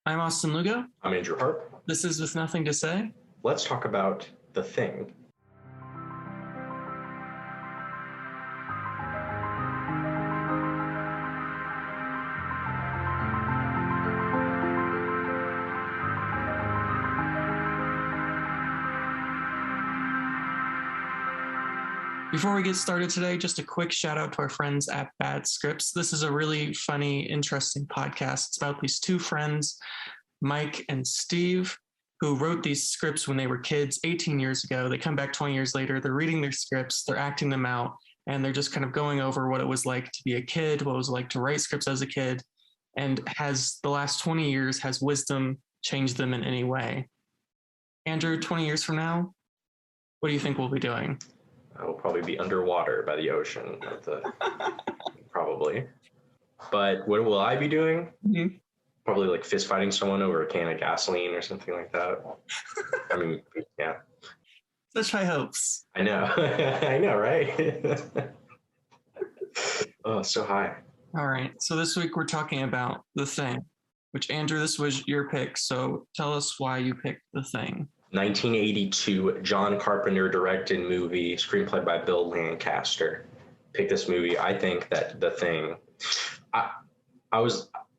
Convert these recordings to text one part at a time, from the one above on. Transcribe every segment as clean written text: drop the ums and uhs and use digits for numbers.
I'm Austin Lugo. I'm Andrew Harp. This is With Nothing to Say. Let's talk about The Thing. Before we get started today, just a quick shout out to our friends at Bad Scripts. This is a really funny, interesting podcast. It's about these two friends, Mike and Steve, who wrote these scripts when they were kids 18 years ago. They come back 20 years later, they're reading their scripts, they're acting them out, and they're just kind of going over what it was like to be a kid, what it was like to write scripts as a kid, and has the last 20 years, has wisdom changed them in any way? Andrew, 20 years from now, what do you think we'll be doing? I will probably be underwater by the ocean, probably. But what will I be doing? Mm-hmm. Probably like fist fighting someone over a can of gasoline or something like that. I mean, yeah. Such high hopes. I know. I know, right? Oh, so high. All right. So this week we're talking about The Thing, which, Andrew, this was your pick. So tell us why you picked The Thing. 1982 John Carpenter directed movie, screenplay by Bill Lancaster. Picked this movie. I think that The Thing.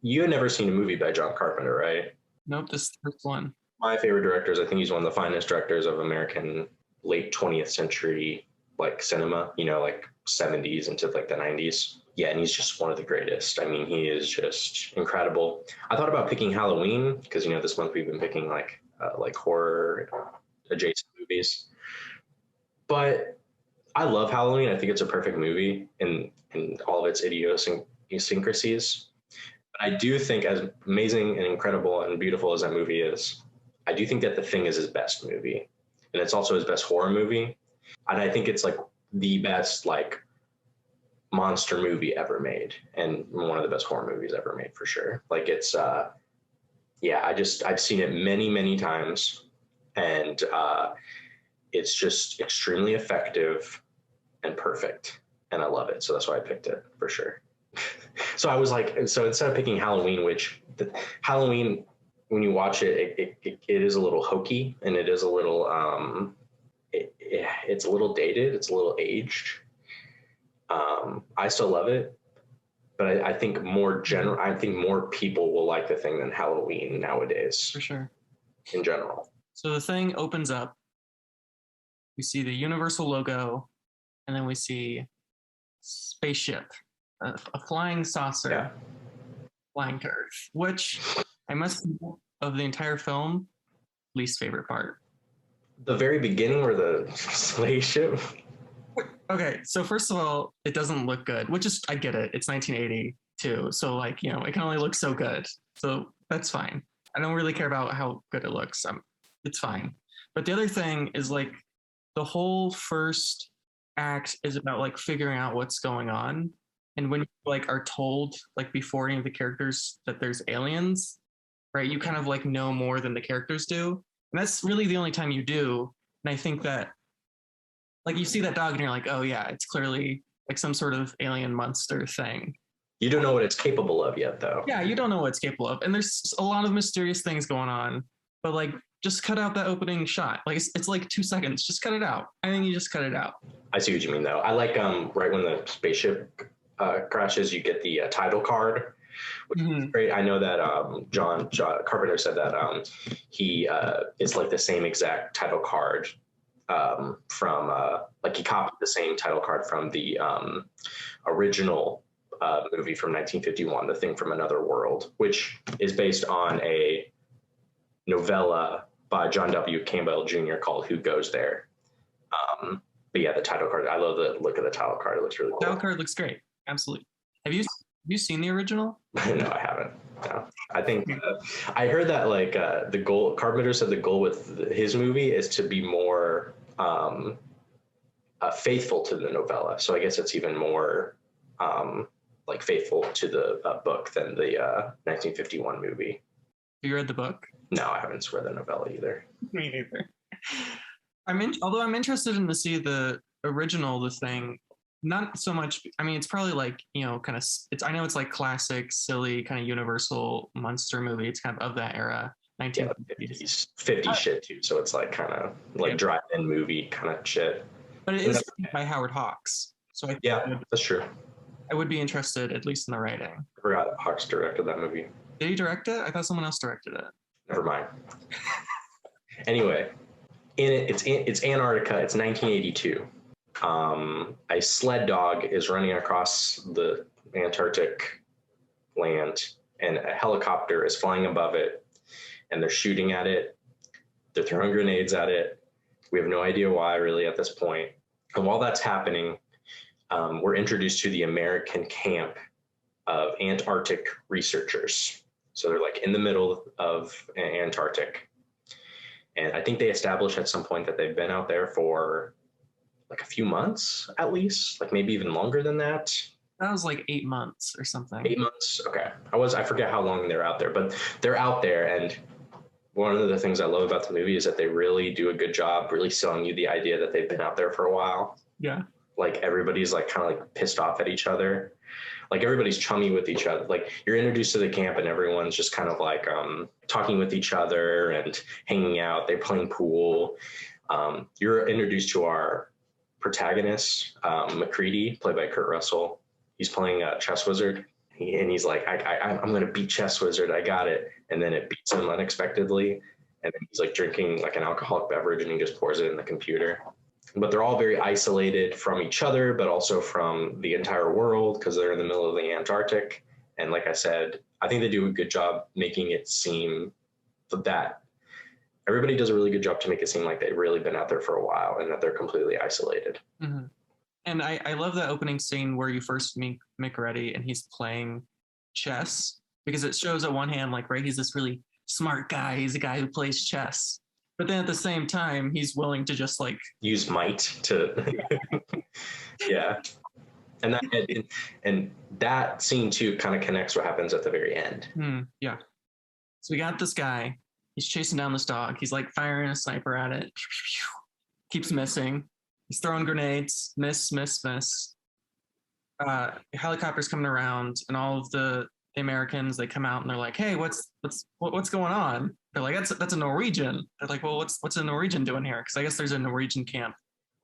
You had never seen a movie by John Carpenter, right? Nope, this is the first one. My favorite directors. I think he's one of the finest directors of American late 20th century like cinema. You know, like 70s into like the 90s. Yeah, and he's just one of the greatest. I mean, he is just incredible. I thought about picking Halloween because this month we've been picking like horror adjacent movies, but I love Halloween. I think it's a perfect movie in all of its idiosyncrasies. But I do think, as amazing and incredible and beautiful as that movie is, I do think that The Thing is his best movie, and it's also his best horror movie. And I think it's like the best like monster movie ever made, and one of the best horror movies ever made for sure. Like it's I've seen it many times, and it's just extremely effective and perfect, and I love it. So that's why I picked it for sure. So I was like, so instead of picking Halloween, Halloween, when you watch it, it is a little hokey, and it is a little, it's a little dated, it's a little aged. I still love it. But I think more people will like The Thing than Halloween nowadays. For sure. In general. So The Thing opens up. We see the Universal logo, and then we see spaceship, a flying saucer, flying to Earth, which I must say, of the entire film, least favorite part. The very beginning where the spaceship. Okay, so first of all, it doesn't look good, which is, I get it. It's 1982, so like, it can only look so good. So that's fine. I don't really care about how good it looks. It's fine. But the other thing is like the whole first act is about like figuring out what's going on. And when you like are told like before any of the characters that there's aliens, right? You kind of like know more than the characters do. And that's really the only time you do. And I think that like you see that dog and you're like, oh yeah, it's clearly like some sort of alien monster thing. You don't know what it's capable of yet, though. Yeah, you don't know what it's capable of. And there's a lot of mysterious things going on, but like just cut out that opening shot. Like it's like 2 seconds. Just cut it out. I think you just cut it out. I see what you mean, though. I like right when the spaceship crashes, you get the title card, which is great. I know that John Carpenter said that he it's like the same exact title card from like he copied the same title card from the original movie from 1951, The Thing from Another World, which is based on a novella by John W. Campbell Jr. called Who Goes There. But yeah, the title card, I love the look of the title card. It looks really cool. The title card looks great. Absolutely. Have you seen the original? No, I haven't. No. I think I heard that like the goal, Carpenter said the goal with his movie is to be more faithful to the novella. So I guess it's even more like faithful to the book than the 1951 movie. Have you read the book? No, I haven't read the novella either. Me neither. Although I'm interested in to see the original, The Thing. Not so much. I mean, it's probably like, kind of. It's. I know it's like classic, silly, kind of Universal monster movie. It's kind of that era, Yeah, 1950s. 50 shit too. So it's like kind of like Yeah. drive-in movie kind of shit. But it And is by Howard Hawks, so yeah, that's true. I would be interested at least in the writing. I forgot Hawks directed that movie. Did he direct it? I thought someone else directed it. Never mind. Anyway, in it, it's Antarctica. It's 1982. A sled dog is running across the Antarctic land, and a helicopter is flying above it, and they're shooting at it. They're throwing grenades at it. We have no idea why, really, at this point. And while that's happening, we're introduced to the American camp of Antarctic researchers. So they're like in the middle of Antarctic. And I think they established at some point that they've been out there for like a few months at least, like maybe even longer than that. That was like 8 months or something. 8 months. Okay. I forget how long they're out there, but they're out there. And one of the things I love about the movie is that they really do a good job really selling you the idea that they've been out there for a while. Yeah. Like everybody's like kind of like pissed off at each other. Like everybody's chummy with each other. Like you're introduced to the camp and everyone's just kind of like talking with each other and hanging out. They're playing pool. You're introduced to our protagonist, MacReady, played by Kurt Russell. He's playing a chess wizard. And he's like, I'm going to beat Chess Wizard. I got it. And then it beats him unexpectedly. And then he's like drinking like an alcoholic beverage and he just pours it in the computer. But they're all very isolated from each other, but also from the entire world because they're in the middle of the Antarctic. And like I said, I think they do a good job making it seem that everybody does a really good job to make it seem like they've really been out there for a while and that they're completely isolated. Mm-hmm. And I love that opening scene where you first meet MacReady and he's playing chess because it shows on one hand, like, right, he's this really smart guy. He's a guy who plays chess. But then at the same time, he's willing to just like use might to, yeah. And that scene too kind of connects what happens at the very end. Yeah. So we got this guy. He's chasing down this dog. He's like firing a sniper at it. Keeps missing. He's throwing grenades. Miss. Helicopters coming around, and all of the Americans, they come out and they're like, "Hey, what's going on?" They're like, "That's a Norwegian." They're like, "Well, what's a Norwegian doing here?" Because I guess there's a Norwegian camp.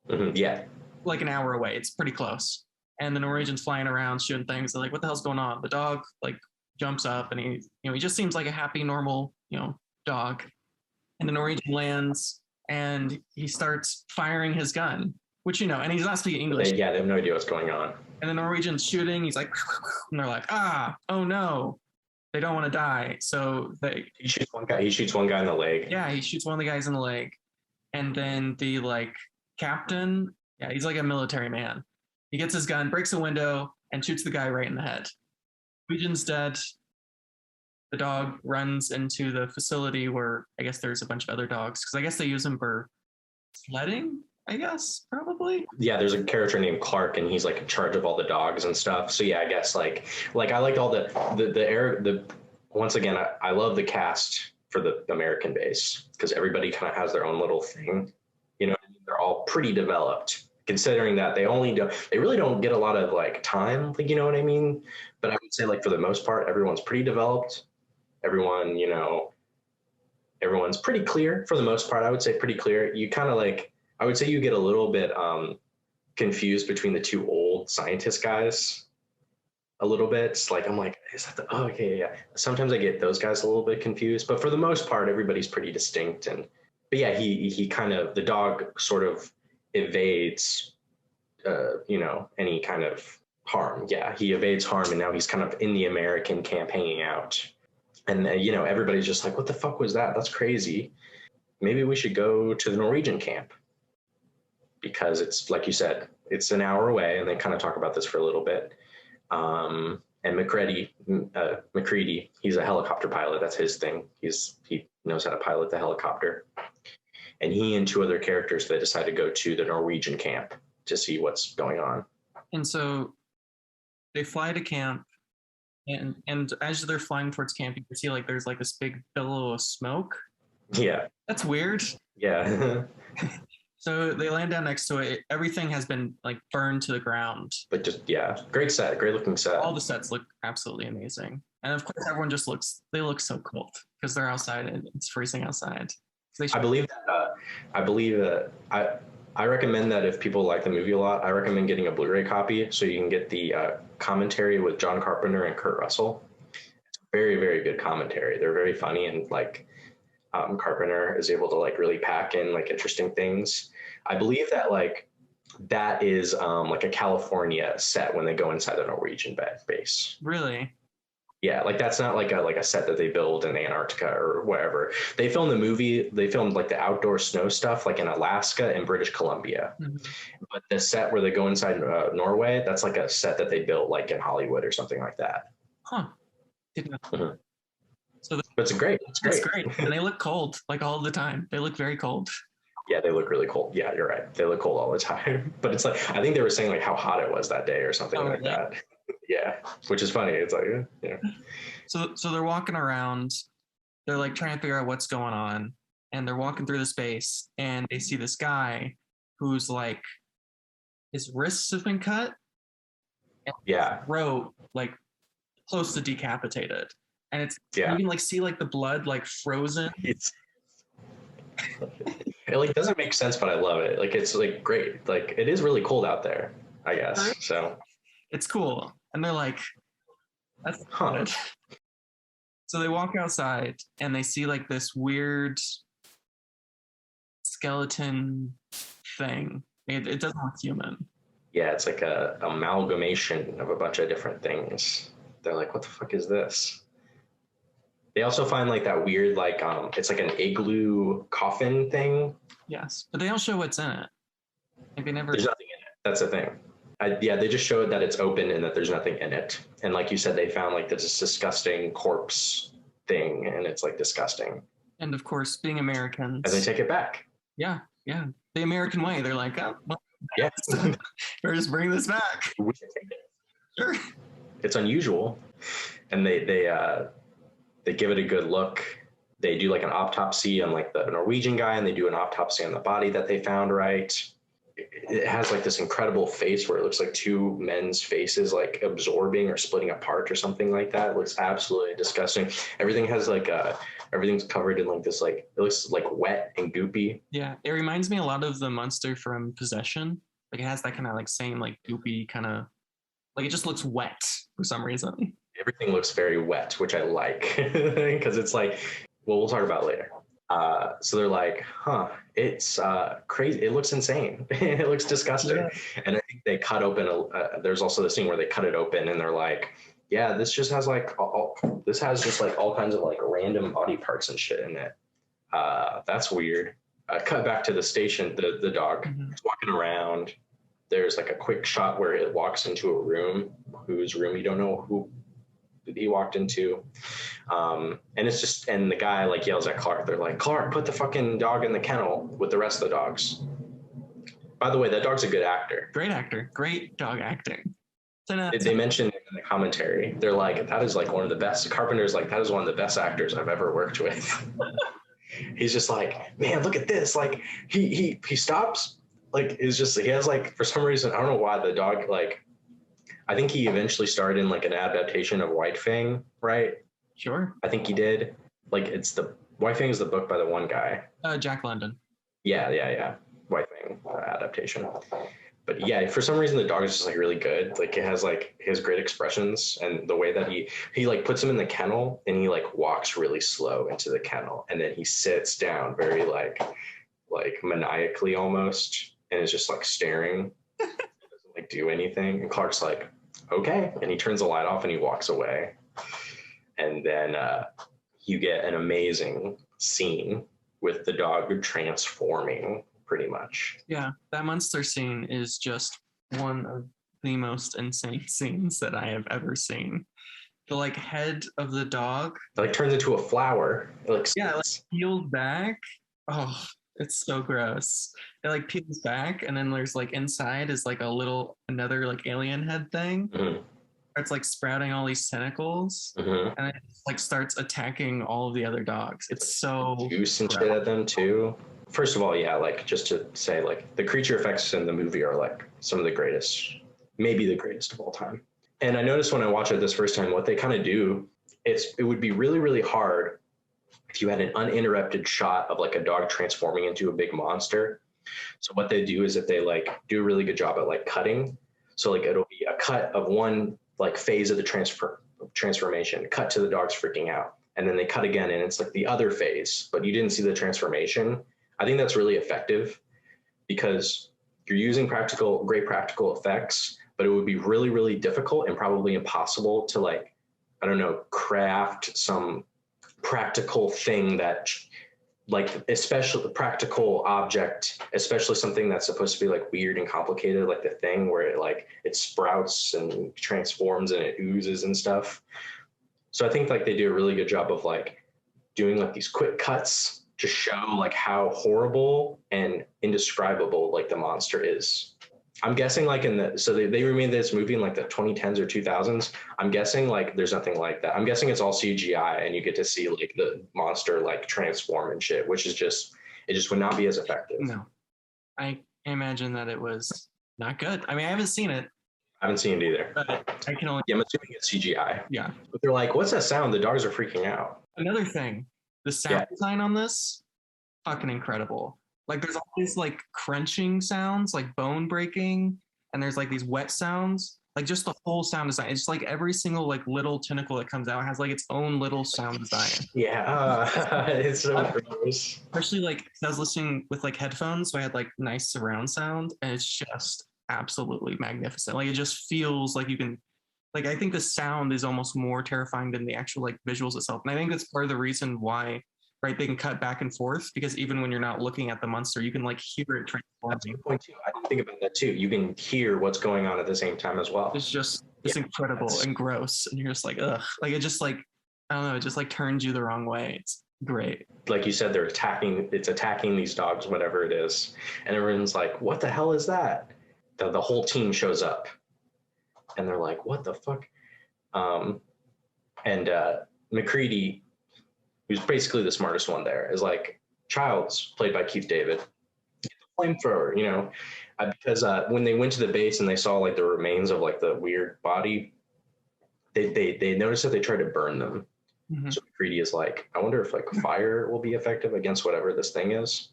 Mm-hmm, yeah. Like an hour away. It's pretty close. And the Norwegian's flying around shooting things. They're like, "What the hell's going on?" The dog like jumps up and he just seems like a happy, normal, dog. And the Norwegian lands and he starts firing his gun, which, and he's not speaking English. They have no idea what's going on. And the Norwegian's shooting. He's like, and they're like, oh no. They don't want to die. So he shoots one guy. He shoots one guy in the leg. Yeah, he shoots one of the guys in the leg. And then the captain, he's like a military man. He gets his gun, breaks a window, and shoots the guy right in the head. Norwegian's dead. The dog runs into the facility where I guess there's a bunch of other dogs because I guess they use them for sledding. I guess probably. Yeah, there's a character named Clark, and he's like in charge of all the dogs and stuff. So yeah, I guess like I liked all the once again, I love the cast for the American base because everybody kind of has their own little thing. They're all pretty developed. Considering that they really don't get a lot of time, you know what I mean? But I would say for the most part, everyone's pretty developed. Everyone, everyone's pretty clear for the most part. I would say pretty clear. You kind of I would say you get a little bit confused between the two old scientist guys a little bit. It's I'm like, is that okay, yeah. Sometimes I get those guys a little bit confused, but for the most part, everybody's pretty distinct. But yeah, he kind of, the dog sort of evades, any kind of harm. Yeah, he evades harm, and now he's kind of in the American camp hanging out. And, everybody's just like, what the fuck was that? That's crazy. Maybe we should go to the Norwegian camp. Because it's, like you said, it's an hour away, and they kind of talk about this for a little bit. And MacReady, he's a helicopter pilot. That's his thing. He knows how to pilot the helicopter. And he and two other characters, they decide to go to the Norwegian camp to see what's going on. And so they fly to camp, and as they're flying towards camp, you can see there's this big billow of smoke. Yeah. That's weird. Yeah. So they land down next to it. Everything has been like burned to the ground. Like just great set, great looking set. All the sets look absolutely amazing. And of course, everyone just they look so cold because they're outside and it's freezing outside. I believe that I recommend that if people like the movie a lot, I recommend getting a Blu-ray copy so you can get the commentary with John Carpenter and Kurt Russell. It's very, very good commentary. They're very funny, and like Carpenter is able to like really pack in like interesting things. I believe that like that is like a California set when they go inside the Norwegian base. Really? Yeah, like that's not like a set that they build in Antarctica or wherever. They filmed the movie. They filmed like the outdoor snow stuff like in Alaska and British Columbia. Mm-hmm. But the set where they go inside Norway, that's like a set that they built like in Hollywood or something like that. Huh. Didn't know. Mm-hmm. So it's great. It's great. And they look cold like all the time. They look very cold. Yeah, they look really cold. Yeah, you're right. They look cold all the time. But it's like I think they were saying like how hot it was that day or something like that. Yeah, which is funny. It's like, yeah. So they're walking around. They're like trying to figure out what's going on, and they're walking through the space, and they see this guy who's like, his wrists have been cut. And his throat like close to decapitated, and it's you can like see like the blood like frozen. It like doesn't make sense, but I love it. Like it's like great. Like it is really cold out there, I guess. So it's cool. And they're like, that's good. So they walk outside and they see like this weird skeleton thing. It doesn't look human. Yeah, it's like a amalgamation of a bunch of different things. They're like, what the fuck is this? They also find like that weird, like, it's like an igloo coffin thing. Yes, but they don't show what's in it. Like they never. There's nothing in it. That's the thing. They just showed that it's open and that there's nothing in it. And like you said, they found like this disgusting corpse thing, and it's like disgusting. And of course, being Americans. And they take it back. Yeah. The American way. They're like, oh, well, yeah, we're just bringing this back. We should take it. Sure. It's unusual, and they give it a good look. They do like an autopsy on like the Norwegian guy, and they do an autopsy on the body that they found. Right. It has like this incredible face where it looks like two men's faces like absorbing or splitting apart or something like that. It looks absolutely disgusting. Everything has like everything's covered in like this, like it looks like wet and goopy. Yeah, it reminds me a lot of the monster from Possession. Like it has that kind of like same like goopy kind of, like it just looks wet for some reason. Everything looks very wet, which I like because it's like, well, we'll talk about it later. So they're like, it's crazy. It looks insane. It looks disgusting. Yeah. And I think they cut open, there's also this scene where they cut it open and they're like, yeah, this just has like, this has just like all kinds of like random body parts and shit in it. That's weird. Cut back to the station, the dog is walking around. There's like a quick shot where it walks into a room, whose room you don't know who he walked into. And it's just, and the guy like yells at Clark. They're like, Clark, put the fucking dog in the kennel with the rest of the dogs. By the way, that dog's a good actor. Great actor. Great dog acting. They mentioned in the commentary, they're like, that is like one of the best. Carpenter's like, that is one of the best actors I've ever worked with. He's just like, man, look at this. Like he stops. Like it's just, he has like, for some reason, I don't know why the dog, like, I think he eventually starred in like an adaptation of White Fang, right? Sure. I think he did. Like it's the White Fang is the book by the one guy. Jack London. Yeah. White Fang adaptation. But yeah, for some reason the dog is just like really good. Like it has like his great expressions, and the way that he like puts him in the kennel and he like walks really slow into the kennel, and then he sits down very like maniacally almost, and is just like staring. Doesn't like do anything. And Clark's like, okay, and he turns the light off and he walks away. And then you get an amazing scene with the dog transforming. Pretty much. Yeah, that monster scene is just one of the most insane scenes that I have ever seen. The like head of the dog like turns into a flower. It looks like peeled back. Oh, it's so gross. It like peels back, and then there's like inside is like another like alien head thing. Mm-hmm. It's like sprouting all these tentacles, and it like starts attacking all of the other dogs. It's so juice and shit at them too. First of all, yeah, like just to say, like the creature effects in the movie are like some of the greatest, maybe the greatest of all time. And I noticed when I watched it this first time, what they kind of do, it would be really, really hard if you had an uninterrupted shot of like a dog transforming into a big monster. So what they do is that they like do a really good job at like cutting. So like it'll be a cut of one like phase of the transformation, cut to the dogs freaking out, and then they cut again, and it's like the other phase, but you didn't see the transformation. I think that's really effective because you're using great practical effects, but it would be really, really difficult and probably impossible to like, I don't know, craft some practical thing that like especially the practical object, especially something that's supposed to be like weird and complicated, like the thing where it sprouts and transforms and it oozes and stuff. So I think like they do a really good job of like doing like these quick cuts to show like how horrible and indescribable like the monster is. I'm guessing like they remade this movie in like the 2010s or 2000s. I'm guessing like there's nothing like that. I'm guessing it's all CGI and you get to see like the monster like transform and shit, which is it just would not be as effective. No, I imagine that it was not good. I mean, I haven't seen it. I haven't seen it either. But I can only. Yeah, I'm assuming it's CGI. Yeah. But they're like, what's that sound? The dogs are freaking out. Another thing, the sound design on this, fucking incredible. Like there's all these like crunching sounds, like bone breaking, and there's like these wet sounds. Like just the whole sound design. It's like every single like little tentacle that comes out has like its own little sound design. Yeah, it's so gross. Especially like I was listening with like headphones, so I had like nice surround sound, and it's just absolutely magnificent. Like it just feels like you can. Like I think the sound is almost more terrifying than the actual like visuals itself, and I think that's part of the reason why. Right, they can cut back and forth because even when you're not looking at the monster, you can like hear it transforming. That's a good point too. I didn't think about that too. You can hear what's going on at the same time as well. It's just incredible and gross, and you're just like, ugh. Like it just like I don't know, it just like turns you the wrong way. It's great. Like you said, it's attacking these dogs, whatever it is, and everyone's like, "What the hell is that?" The whole team shows up, and they're like, "What the fuck?" And MacReady, who's basically the smartest one there, is like, Childs, played by Keith David, flamethrower, you know, because when they went to the base and they saw like the remains of like the weird body, they noticed that they tried to burn them. Mm-hmm. So MacReady is like, I wonder if like fire will be effective against whatever this thing is.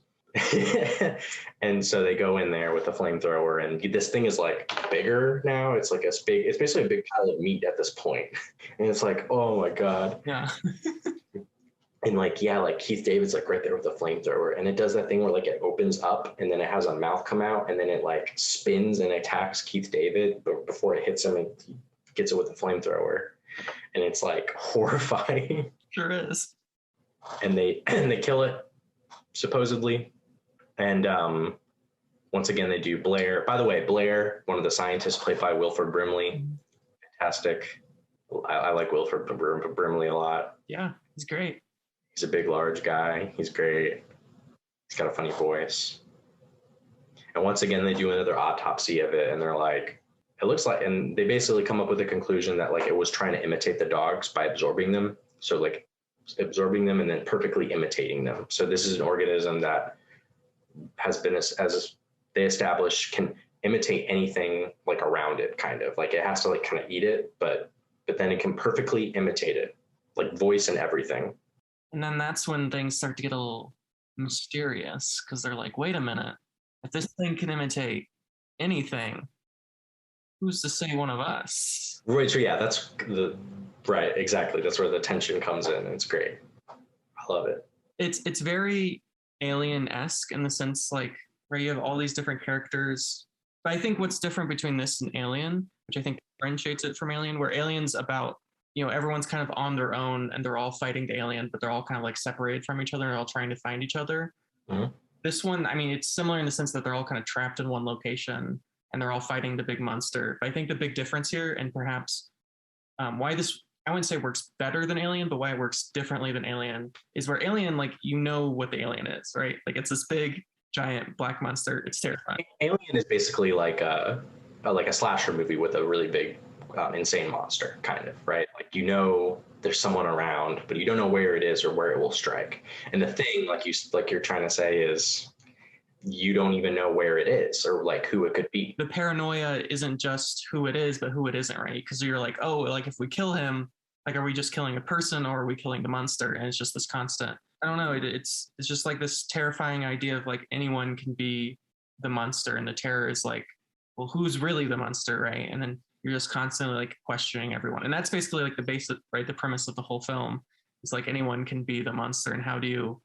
And so they go in there with a flamethrower, and this thing is like bigger now. It's like it's basically a big pile of meat at this point. And it's like, oh my God. Yeah. And like, yeah, like Keith David's like right there with the flamethrower, and it does that thing where like it opens up and then it has a mouth come out, and then it like spins and attacks Keith David, but before it hits him, it gets it with the flamethrower, and it's like horrifying. Sure is. And they kill it supposedly, and once again they do Blair. By the way, Blair, one of the scientists, played by Wilford Brimley, fantastic. I like Wilford Brimley a lot. Yeah, he's great. He's a big, large guy. He's great. He's got a funny voice. And once again, they do another autopsy of it, and they're like, it looks like, and they basically come up with a conclusion that like it was trying to imitate the dogs by absorbing them. So like absorbing them and then perfectly imitating them. So this is an organism that has been, as they established, can imitate anything like around it, kind of. Like it has to like kind of eat it, but then it can perfectly imitate it, like voice and everything. And then that's when things start to get a little mysterious, because they're like, wait a minute, if this thing can imitate anything, who's to say one of us? Right, so yeah, right, exactly. That's where the tension comes in. It's great. I love it. It's very Alien-esque in the sense like where you have all these different characters. But I think what's different between this and Alien, which I think differentiates it from Alien, where Alien's about, you know, everyone's kind of on their own and they're all fighting the alien, but they're all kind of like separated from each other and all trying to find each other. Mm-hmm. This one, I mean, it's similar in the sense that they're all kind of trapped in one location and they're all fighting the big monster. But I think the big difference here, and perhaps why this, I wouldn't say works better than Alien, but why it works differently than Alien, is where Alien, like, you know what the alien is, right? Like it's this big, giant black monster. It's terrifying. Alien is basically like a slasher movie with a really big, insane monster, kind of, right? Like, you know there's someone around, but you don't know where it is or where it will strike. And the thing, like you're trying to say, is you don't even know where it is or like who it could be. The paranoia isn't just who it is, but who it isn't, right? Because you're like, oh, like if we kill him, like, are we just killing a person or are we killing the monster? And it's just this constant, I don't know. It's just like this terrifying idea of like anyone can be the monster, and the terror is like, well, who's really the monster, right? And then you're just constantly like questioning everyone, and that's basically like the basic, right? The premise of the whole film is like anyone can be the monster, and how do you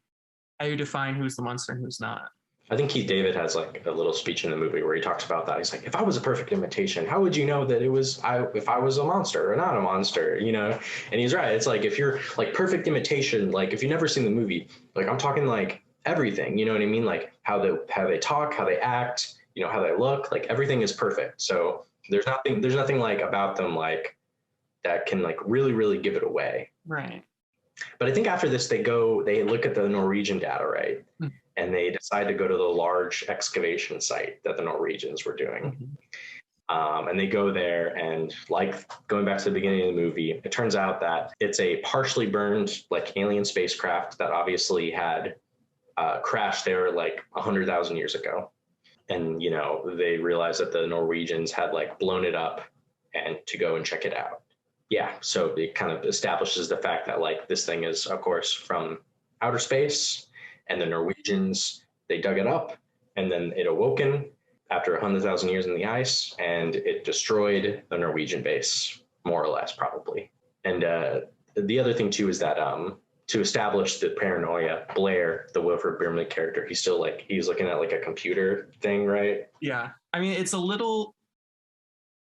define who's the monster and who's not? I think Keith David has like a little speech in the movie where he talks about that. He's like, if I was a perfect imitation, how would you know that if I was a monster or not a monster, you know? And he's right. It's like, if you're like perfect imitation, like if you've never seen the movie, like I'm talking like everything, you know what I mean? Like how they talk, how they act, you know, how they look, like everything is perfect. So there's nothing like about them, like that can like really, really give it away. Right. But I think after this, they look at the Norwegian data, right? Mm-hmm. And they decide to go to the large excavation site that the Norwegians were doing. Mm-hmm. And they go there, and like going back to the beginning of the movie, it turns out that it's a partially burned like alien spacecraft that obviously had crashed there like 100,000 years ago. And, you know, they realized that the Norwegians had like blown it up and to go and check it out. Yeah, so it kind of establishes the fact that like this thing is, of course, from outer space, and the Norwegians, they dug it up, and then it awoken after 100,000 years in the ice, and it destroyed the Norwegian base, more or less, probably. And the other thing too is that to establish the paranoia, Blair, the Wilford Brimley character, he's looking at like a computer thing, right? Yeah, I mean, I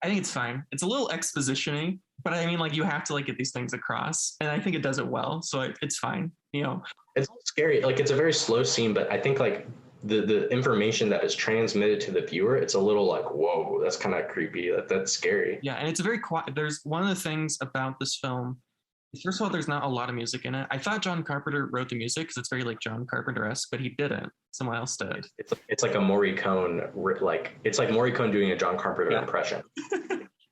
think it's fine. It's a little exposition-y, but I mean, like, you have to like get these things across, and I think it does it well, so it's fine. You know, it's scary. Like, it's a very slow scene, but I think like the information that is transmitted to the viewer, it's a little like, whoa, that's kind of creepy. That's scary. Yeah, and it's a very quiet. There's one of the things about this film. First of all, there's not a lot of music in it. I thought John Carpenter wrote the music because it's very like John Carpenter-esque, but he didn't. Someone else did. It's like a Morricone, like it's like Morricone doing a John Carpenter impression.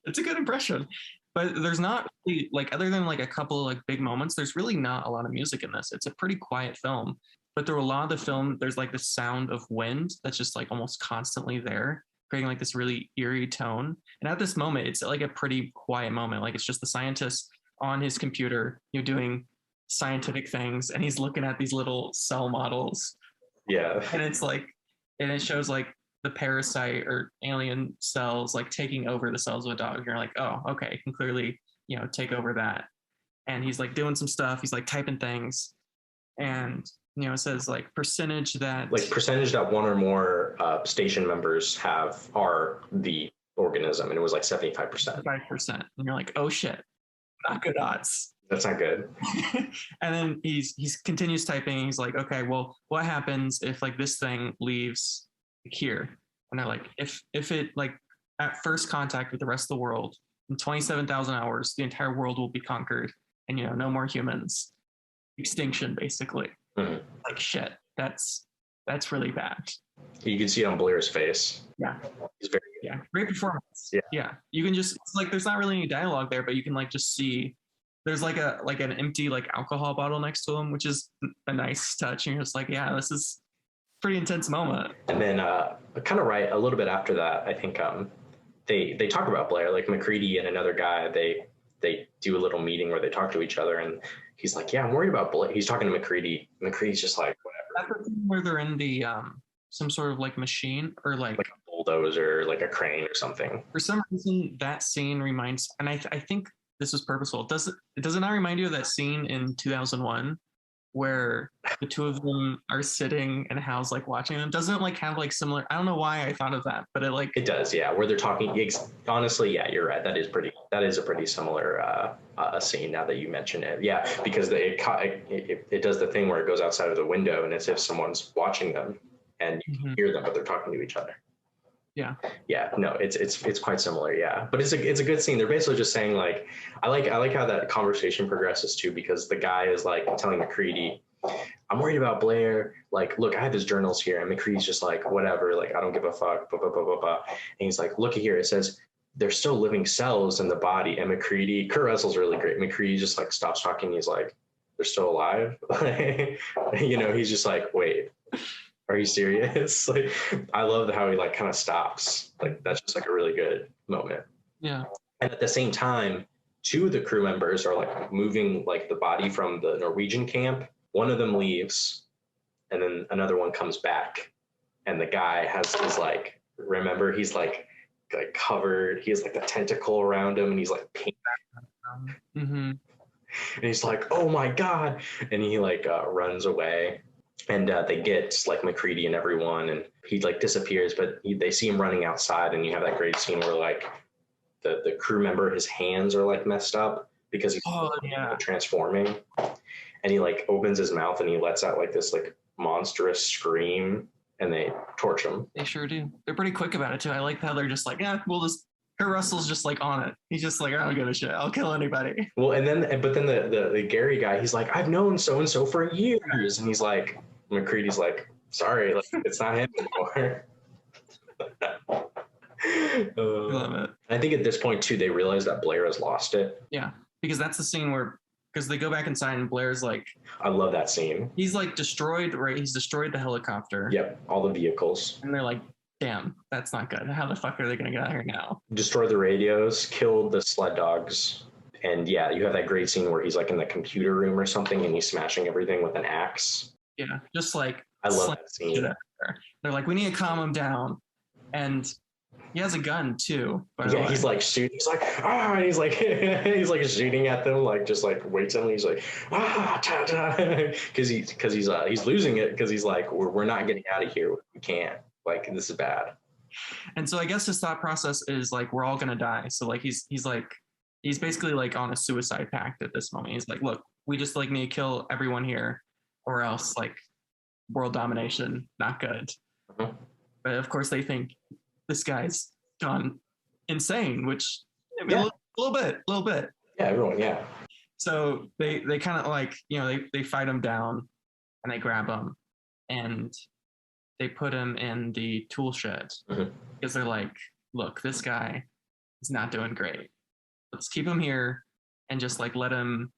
It's a good impression, but there's not really, like, other than like a couple of like big moments, there's really not a lot of music in this. It's a pretty quiet film, but through a lot of the film, there's like the sound of wind that's just like almost constantly there, creating like this really eerie tone. And at this moment, it's like a pretty quiet moment. Like, it's just the scientist on his computer, you know, doing scientific things, and he's looking at these little cell models. Yeah. And it's like, and it shows like the parasite or alien cells like taking over the cells of a dog. You're like, oh, okay, it can clearly, you know, take over that. And he's like doing some stuff. He's like typing things, and you know, it says like percentage that one or more station members have are the organism, and it was like 75%. 5%, and you're like, oh shit, not good odds. That's not good. And then he's continues typing. He's like, okay, well, what happens if like this thing leaves here? And they're like, if it like at first contact with the rest of the world in 27,000 hours, the entire world will be conquered, and you know, no more humans, extinction basically. Mm-hmm. Like, shit, that's really bad. You can see it on Blair's face. Yeah, he's very great performance. Yeah, you can just, it's like there's not really any dialogue there, but you can like just see there's like an empty like alcohol bottle next to him, which is a nice touch. And you're just like, yeah, this is a pretty intense moment. And then kind of right a little bit after that, I think they talk about Blair, like MacReady and another guy. They do a little meeting where they talk to each other, and he's like, yeah, I'm worried about Blair. He's talking to MacReady. MacReady's just like, whatever. That's the thing where they're in the some sort of like machine or like a bulldozer, like a crane or something. For some reason, that scene reminds, and I think this was purposeful. Does it not remind you of that scene in 2001 where the two of them are sitting and Hal's like watching them? Doesn't it like have like similar? I don't know why I thought of that, but it does. Yeah, where they're talking. Honestly, yeah, you're right. That is a pretty similar scene now that you mention it. Yeah, because it does the thing where it goes outside of the window, and it's if someone's watching them and you can hear them, but they're talking to each other. Yeah, no, it's quite similar. Yeah, but it's a good scene. They're basically just saying like, I like how that conversation progresses too, because the guy is like telling MacReady, I'm worried about Blair. Like, look, I have his journals here, and MacReady's just like, whatever, like I don't give a fuck. Blah, blah, blah, blah, blah. And he's like, look here, it says they're still living cells in the body. And Kurt Russell's really great. McCready just like stops talking. He's like, they're still alive. He's just like, wait, are you serious? Like, I love how he like kind of stops. Like, that's just like a really good moment. Yeah. And at the same time, two of the crew members are like moving like the body from the Norwegian camp. One of them leaves, and then another one comes back, and the guy has his like, remember, he's like covered. He has like the tentacle around him, and he's like pink. Mm-hmm. And he's like, oh my god, and he like runs away. And they get like McCready and everyone, and he like disappears. But they see him running outside, and you have that great scene where like the crew member, his hands are like messed up because he's transforming, and he like opens his mouth and he lets out like this like monstrous scream, and they torch him. They sure do. They're pretty quick about it too. I like how they're just like, yeah, we'll just. Kurt Russell's just like on it. He's just like, I don't give a shit. I'll kill anybody. Well, and then the Gary guy, he's like, I've known so and so for years, and he's like, McCready's like, sorry, like it's not him anymore. Love it. I think at this point too, they realize that Blair has lost it. Yeah, because that's the scene where, because they go back inside and Blair's like, I love that scene. He's like destroyed, right? He's destroyed the helicopter. Yep, all the vehicles. And they're like, damn, that's not good. How the fuck are they going to get out of here now? Destroy the radios, kill the sled dogs. And yeah, you have that great scene where he's like in the computer room or something and he's smashing everything with an axe. Yeah, just like, I love that scene. They're like, we need to calm him down. And he has a gun too. Yeah, he's like shooting. He's like, and he's like, he's like shooting at them, like just like waits on. He's like, because he's losing it because he's like, we're not getting out of here. We can't. Like, this is bad. And so I guess his thought process is like, we're all gonna die. So like he's basically like on a suicide pact at this moment. He's like, look, we just like need to kill everyone here, or else like world domination, not good. Mm-hmm. But of course they think this guy's gone insane, which I mean, a little bit. Yeah, everyone, yeah. So they kind of like, they fight him down and they grab him and they put him in the tool shed because they're like, look, this guy is not doing great. Let's keep him here and just like let him,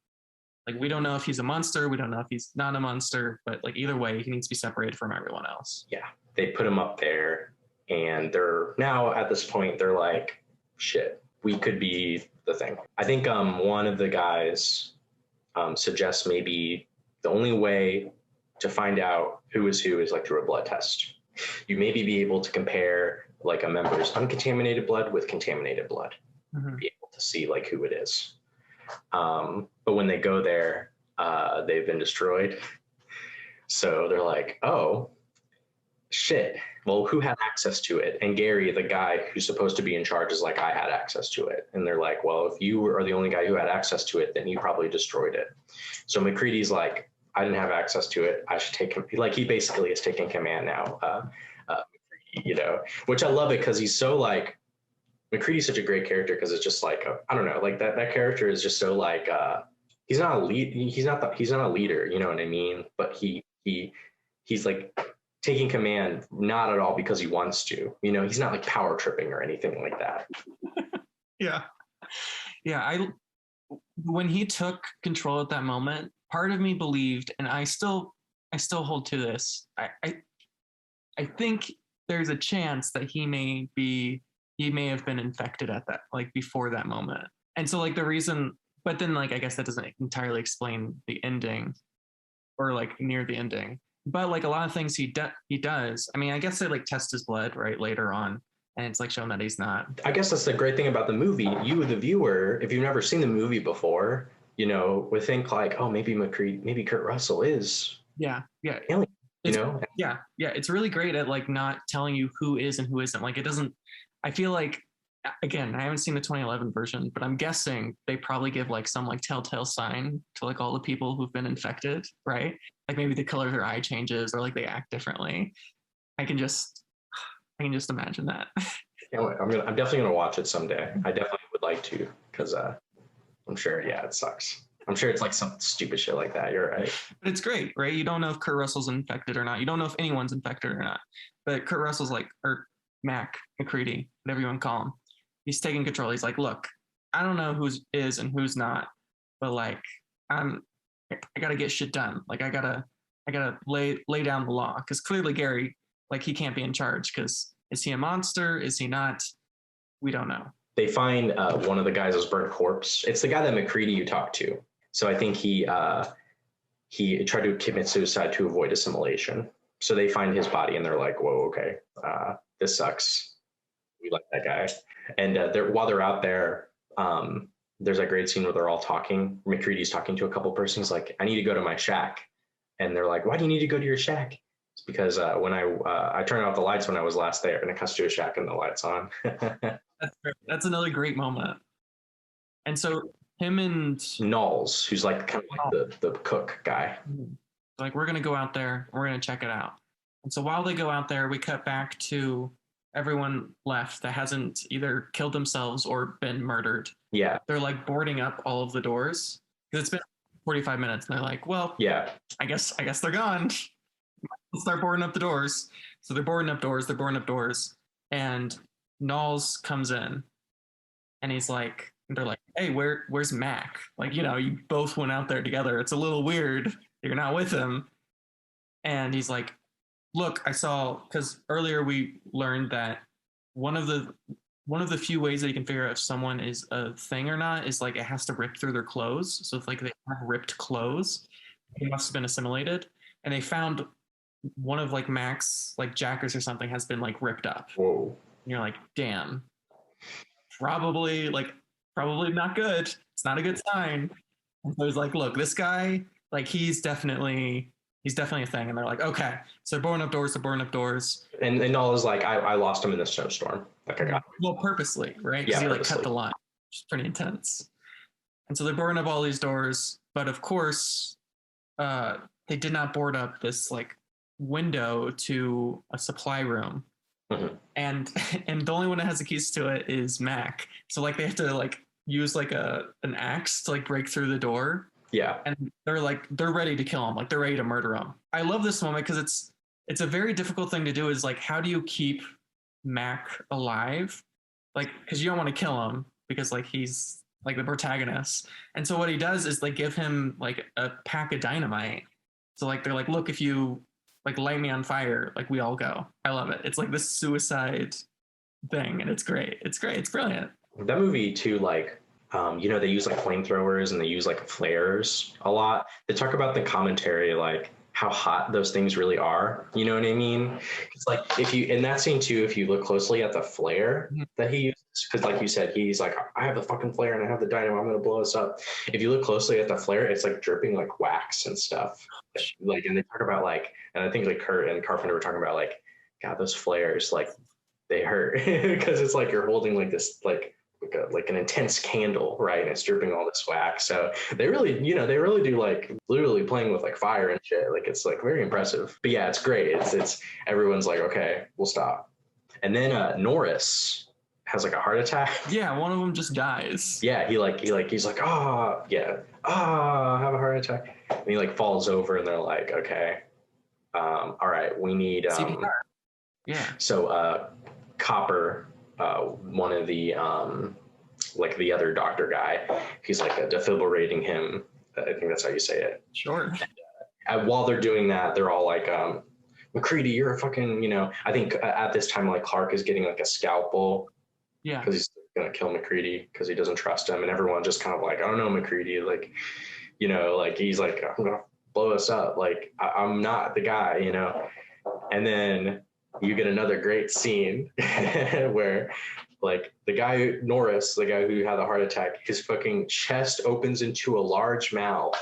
like, we don't know if he's a monster. We don't know if he's not a monster, but like either way, he needs to be separated from everyone else. Yeah. They put him up there and they're now at this point, they're like, shit, we could be the thing. I think one of the guys suggests maybe the only way to find out who is like through a blood test. You maybe be able to compare like a member's uncontaminated blood with contaminated blood, be able to see like who it is. But when they go there, they've been destroyed. So they're like, oh, shit. Well, who had access to it? And Gary, the guy who's supposed to be in charge, is like, I had access to it. And they're like, well, if you are the only guy who had access to it, then you probably destroyed it. So McCready's like, I didn't have access to it. I should take him. Like, he basically is taking command now, which I love it because he's so like, McCready's such a great character because it's just like, I don't know, like that character is just so like, he's not a lead. He's not a leader. You know what I mean? But he's like taking command, not at all because he wants to, he's not like power tripping or anything like that. Yeah. When he took control at that moment, part of me believed, and I still hold to this. I think there's a chance that he may have been infected at that, like before that moment. And so like the reason, but then like, I guess that doesn't entirely explain the ending or like near the ending, but like a lot of things he does. I mean, I guess they like test his blood right later on. And it's like showing that he's not. I guess that's the great thing about the movie. You, the viewer, if you've never seen the movie before, would think like, oh, maybe Kurt Russell is. Yeah. Alien, Yeah. It's really great at like not telling you who is and who isn't. Like it doesn't. I feel like, again, I haven't seen the 2011 version, but I'm guessing they probably give like some like telltale sign to like all the people who've been infected, right? Like maybe the color of their eye changes or like they act differently. I can just imagine that. I'm definitely gonna watch it someday. I definitely would like to because I'm sure. Yeah, it sucks. I'm sure it's like some stupid shit like that. You're right. But it's great, right? You don't know if Kurt Russell's infected or not. You don't know if anyone's infected or not. But Kurt Russell's like, or Mac McCready, whatever you want to call him, he's taking control. He's like, look, I don't know who's is and who's not, but like I gotta get shit done. Like I gotta lay down the law, because clearly Gary, like, he can't be in charge, because is he a monster? Is he not? We don't know. They find one of the guys' burnt corpse. It's the guy that MacReady you talked to. So I think he tried to commit suicide to avoid assimilation. So they find his body and they're like, whoa, okay, this sucks. We like that guy. And while they're out there, there's that great scene where they're all talking. MacReady's talking to a couple persons like, I need to go to my shack. And they're like, why do you need to go to your shack? It's because when I turned off the lights when I was last there, and it cuts to a shack and the lights on. That's another great moment. And so him and Knowles, who's like kind of like the cook guy. Like, we're gonna go out there, we're gonna check it out. And so while they go out there, we cut back to everyone left that hasn't either killed themselves or been murdered. Yeah. They're like boarding up all of the doors, because it's been 45 minutes, and they're like, well, yeah, I guess they're gone. Let's start boarding up the doors. So they're boarding up doors, and Knowles comes in, and he's like, they're like, hey, where's Mac? Like, you both went out there together. It's a little weird you're not with him. And he's like, look, I saw, because earlier we learned that one of the few ways that you can figure out if someone is a thing or not is like it has to rip through their clothes. So if like they have ripped clothes, they must have been assimilated. And they found one of like Mac's like jackets or something has been like ripped up. Whoa. And you're like, damn, probably not good. It's not a good sign. And so he's like, look, this guy, like, he's definitely a thing. And they're like, okay. So they're boarding up doors. And Knowles is like, I lost him in the snowstorm. Like, I got him. Well, purposely, right? Because he like cut the line, which is pretty intense. And so they're boarding up all these doors, but of course, they did not board up this like window to a supply room. Mm-hmm. And the only one that has the keys to it is Mac. So like they have to like use like an axe to like break through the door. Yeah. And they're ready to kill him. Like, they're ready to murder him. I love this moment because it's a very difficult thing to do, is like, how do you keep Mac alive? Like, because you don't want to kill him because like he's like the protagonist. And so what he does is like give him like a pack of dynamite. So like they're like, look, if you like light me on fire, like we all go. I love it. It's like this suicide thing, and it's great. It's brilliant. That movie too, like, they use like flamethrowers and they use like flares a lot. They talk about the commentary, like how hot those things really are. You know what I mean? It's like, if you, in that scene too, if you look closely at the flare that he uses, because like you said, he's like, I have the fucking flare and I have the dynamite, I'm going to blow this up. If you look closely at the flare, it's like dripping like wax and stuff. Like, and they talk about like, and I think like Kurt and Carpenter were talking about like, God, those flares, like, they hurt because it's like you're holding like this, like an intense candle, right? And it's dripping all this wax. So they really do like literally playing with like fire and shit. Like, it's like very impressive. But yeah, it's great. It's everyone's like, okay, we'll stop. And then Norris has like a heart attack. Yeah, one of them just dies. Yeah, he's like, I have a heart attack. And he like falls over, and they're like, okay, all right, we need CPR. Yeah. So Copper, one of the like the other doctor guy, he's like defibrillating him. I think that's how you say it. Sure. And while they're doing that, they're all like, MacReady, you're a fucking, I think at this time, like, Clark is getting like a scalpel. Yeah. Because he's gonna kill MacReady because he doesn't trust him, and everyone just kind of like, I don't know, MacReady, like, like he's like, I'm gonna blow us up, like I'm not the guy, And then you get another great scene where like the guy, Norris, the guy who had the heart attack, his fucking chest opens into a large mouth,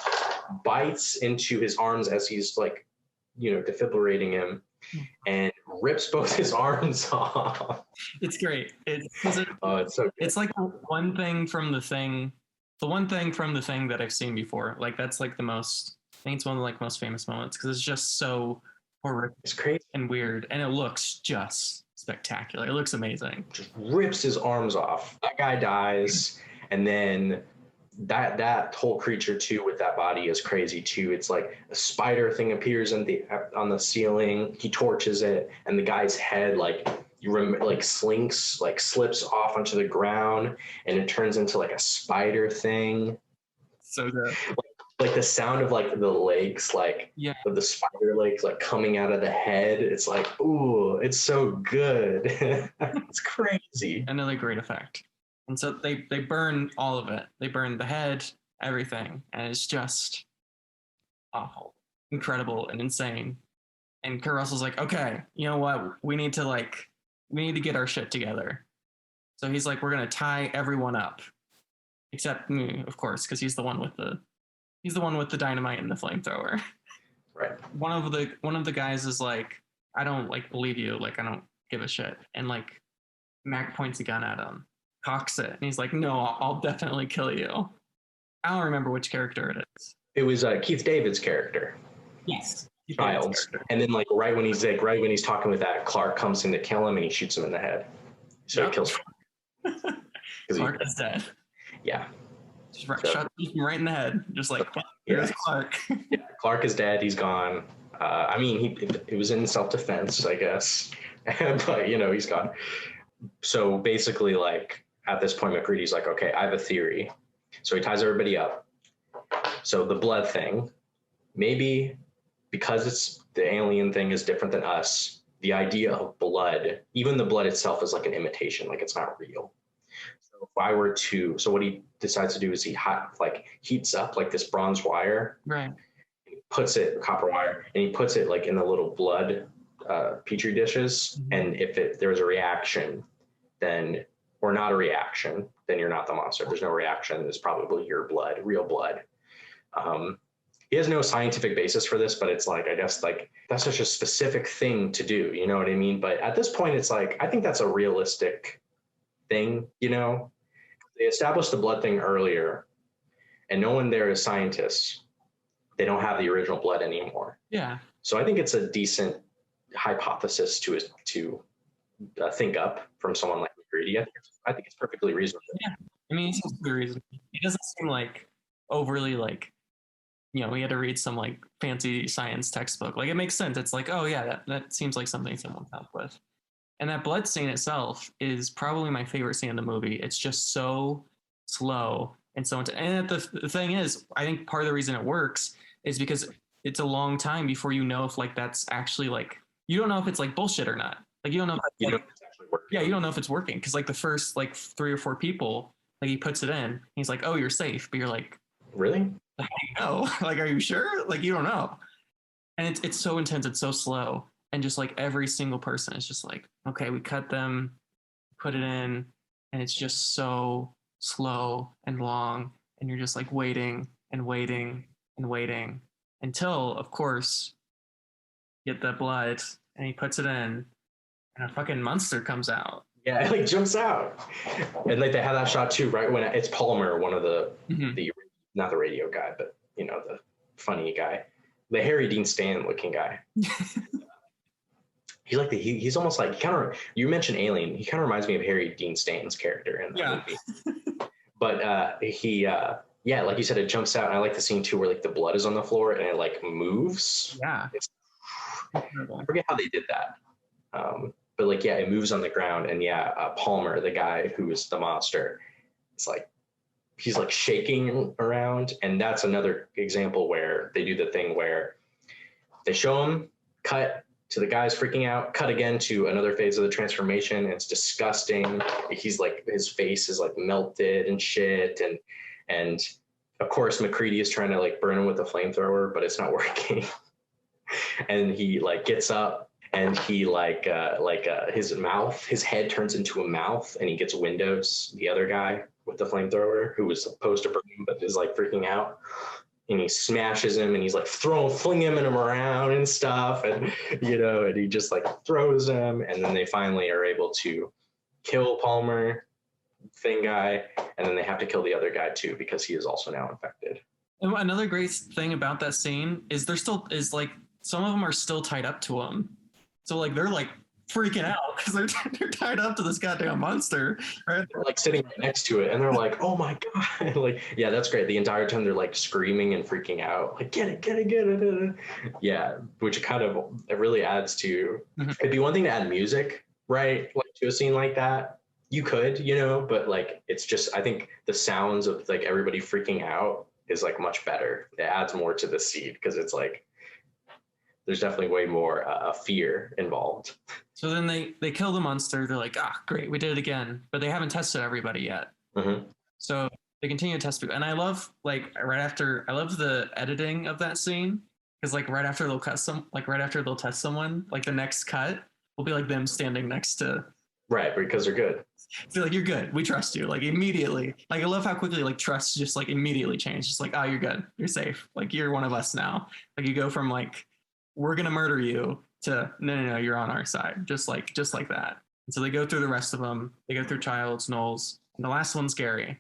bites into his arms as he's like, defibrillating him, and rips both his arms off. It's great. It's so good. It's like the one thing from the thing that I've seen before. Like, that's like I think it's one of the like most famous moments, because it's just so horrific. It's crazy and weird, and it looks just spectacular. It looks amazing. Just rips his arms off. That guy dies, and then that whole creature too with that body is crazy too. It's like a spider thing appears on the ceiling. He torches it, and the guy's head like like slinks, like slips off onto the ground, and it turns into like a spider thing. So good. Like the sound of like the legs, like Yeah. of the spider legs, like coming out of the head. It's like, ooh, it's so good. It's crazy. Another great effect. And so they burn all of it. They burn the head, everything, and it's just awful, incredible, and insane. And Kurt Russell's like, okay, you know what? We need to get our shit together. So he's like, we're gonna tie everyone up, except me, of course, because he's the one with the dynamite and the flamethrower. Right. One of the guys is like, I don't like believe you, like I don't give a shit, and like Mac points a gun at him, cocks it, and he's like, no, I'll definitely kill you. I don't remember which character it is. It was Keith David's character. Yes. Childs. And then like right when he's talking with that, Clark comes in to kill him and he shoots him in the head. So he kills Clark is dead. Yeah. Just shot him right in the head. Just like, here's Clark. Yeah, Clark is dead. He's gone. I mean, he was in self-defense, I guess. But, you know, he's gone. So basically, like, at this point, MacReady's like, okay, I have a theory. So he ties everybody up. So the blood thing, maybe because it's the alien thing is different than us, the idea of blood, even the blood itself is like an imitation, like it's not real. So if I were to, so what he decides to do is he heats up like this bronze wire, right? Puts it, copper wire, and he puts it like in the little blood petri dishes. Mm-hmm. And if there's a reaction, then, or not a reaction, then you're not the monster. If there's no reaction, it's probably your blood, real blood. He has no scientific basis for this, but it's like, I guess like that's such a specific thing to do, you know what I mean? But at this point, it's like, I think that's a realistic thing, you know? They established the blood thing earlier and no one there is scientists. They don't have the original blood anymore. Yeah. So I think it's a decent hypothesis to think up from someone like MacReady. I think it's perfectly reasonable. Yeah. I mean, it seems to be reasonable. It doesn't seem like overly like, you know, we had to read some like fancy science textbook. Like it makes sense. It's like, oh yeah, that seems like something someone came up with. And that blood scene itself is probably my favorite scene in the movie. It's just so slow and so intense. And the thing is, I think part of the reason it works is because it's a long time before you know if like that's actually like, you don't know if it's like bullshit or not. Like you don't know if it's actually working. Yeah, you don't know if it's working because like the first like 3 or 4 people, like he puts it in, he's like, oh, you're safe, but you're like, really? How do you know? Like, are you sure? Like, you don't know. And it's so intense. It's so slow. And just like every single person is just like, okay, we cut them, put it in, and it's just so slow and long. And you're just like waiting and waiting and waiting until, of course, you get the blood and he puts it in and a fucking monster comes out. Yeah, it like jumps out. And like they have that shot too, right when it's Palmer, one of the not the radio guy, but you know, the funny guy, the Harry Dean Stanton looking guy. He's like he's almost like you mentioned Alien. He kind of reminds me of Harry Dean Stanton's character in the movie. But he like you said, it jumps out, and I like the scene too where like the blood is on the floor and it like moves. Yeah, I forget how they did that. But like it moves on the ground, and Palmer, the guy who is the monster, it's like he's like shaking around. And that's another example where they do the thing where they show him, cut to the guy's freaking out, cut again to another phase of the transformation. And it's disgusting. He's like, his face is like melted and shit. And of course, MacReady is trying to like burn him with a flamethrower, but it's not working. And he like gets up and he his head turns into a mouth, and he gets Windows, the other guy with the flamethrower who was supposed to burn him but is like freaking out, and he smashes him, and he's like flinging him around and stuff, and you know, and he just like throws him, and then they finally are able to kill Palmer, thing guy, and then they have to kill the other guy too because he is also now infected. And another great thing about that scene is like some of them are still tied up to him, so like they're like freaking out because they're tied up to this goddamn monster, right? They're like sitting right next to it, and they're like, "Oh my god!" Like, yeah, that's great. The entire time they're like screaming and freaking out, like, "Get it!" Yeah, which it really adds to. It'd be one thing to add music, right? Like to a scene like that, you could, but like it's just I think the sounds of like everybody freaking out is like much better. It adds more to the scene because it's like there's definitely way more fear involved. So then they kill the monster. They're like, ah, great, we did it again. But they haven't tested everybody yet. Mm-hmm. So they continue to test people. And I love I love the editing of that scene. Because like right after they'll test someone, like the next cut will be like them standing next to. Right, because they're good. Feel like you're good. We trust you. Like immediately. Like I love how quickly like trust just like immediately changed. Just like, oh, you're good. You're safe. Like you're one of us now. Like you go from like, we're gonna murder you to no, you're on our side. Just like that. And so they go through the rest of them. They go through Childs, Knowles, and the last one's Gary.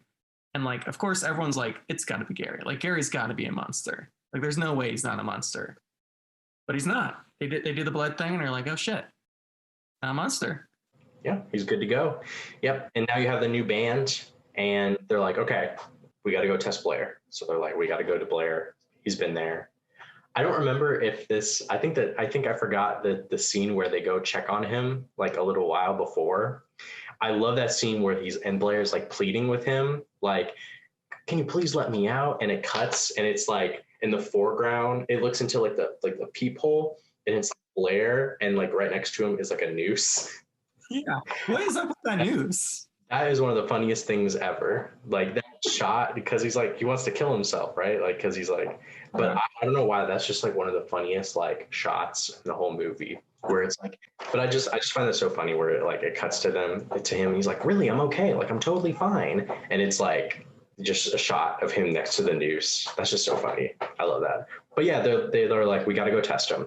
And like, of course, everyone's like, it's got to be Gary. Like Gary's got to be a monster. Like there's no way he's not a monster. But he's not. They do the blood thing, and they're like, oh shit, a monster. Yeah, he's good to go. Yep. And now you have the new band, and they're like, okay, we got to go test Blair. So they're like, we got to go to Blair. He's been there. I don't remember if this. I think I forgot the scene where they go check on him like a little while before. I love that scene where Blair's like pleading with him, like, can you please let me out? And it cuts, and it's like in the foreground, it looks into like the peephole, and it's Blair, and like right next to him is like a noose. Yeah, what is up with that noose? That is one of the funniest things ever. Like that shot, because he's like, he wants to kill himself, right? Like, because he's like, but I don't know why. That's just like one of the funniest like shots in the whole movie, where it's like, but I just find that so funny where it cuts to him. He's like, really, I'm okay. Like, I'm totally fine. And it's like just a shot of him next to the noose. That's just so funny. I love that. But yeah, they're like, we got to go test him.